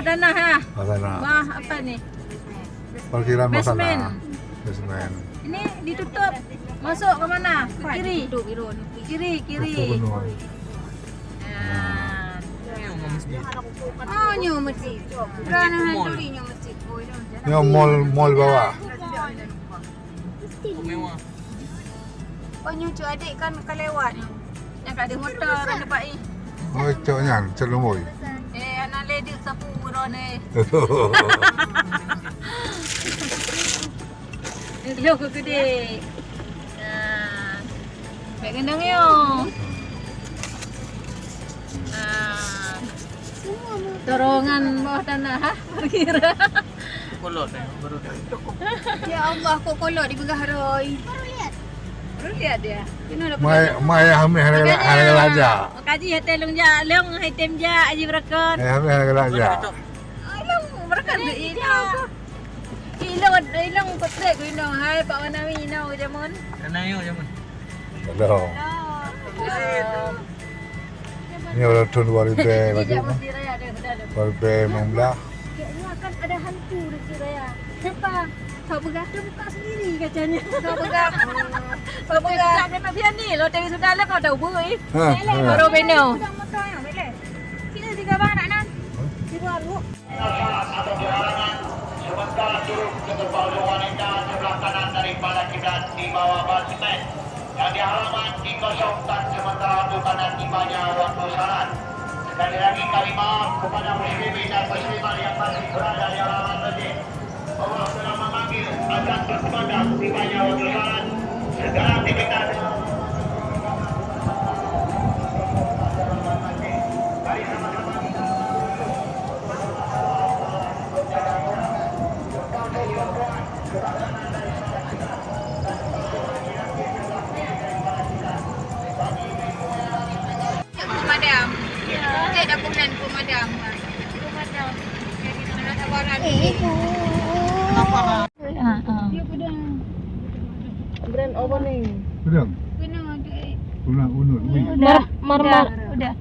tanah ya. Bawah tanah. Bawah apa nih? Parkiran bawah tanah. Basement. Basement. Ini ditutup. Masuk ke mana? Ke kiri. Kiri, kiri. Tutup penuh. Nah. Oh, nyo masjid. Berana handuli nyo masjid. Ini mall bawah. Oh, nyo cu adik kan kelewat. Yang ada motor ada Pak I. Oh, coknya, celumoi. Anak lady sapu rone. Ini lo gede. Nah. Baik gendang yo. Nah. Dorongan bawah tanah, ha? Parkir. Kolot baru Ya Allah, kok kolot di Begah Roy. Baru lihat dia. Mai hamil harga raja. Kaji ya telung ja, leong item ja aji berakon. Hamil harga raja. Ilong berakon ilong kotrek ilong hai Pak Wanami inau jamun. Karena yuk zaman. Hello. Ini udah tahun 2000 baju. Tidak mesti raya ada dalam. 2016. Kayaknya akan ada hantu di Siraya. Siapa? Pak Begah dia buka sendiri kacanya. Pak Begah. Pak Begah. Tak ada biar ni. Lo tadi sudah lah kau dah ubah. Baru beno. Sini tiga bang anak nan. Di baru. Sementara turun ke gerbang wanita sebelah kanan daripada kiblat di bawah basement yang di halaman dikosongkan sementara untuk kanan tibanya waktu salat. Sekali lagi kami maaf kepada muslimin dan muslimat yang masih berada di halaman masjid. Allah telah memanggil agar bersemangat tibanya waktu salat. Segala aktivitas Pemadam. Saya dah kemudian pemadam. Pemadam. Mana tawaran? Dia pedang. Brand opening. Pedang. Benar dek. Unut. Udah, marmar. Udah.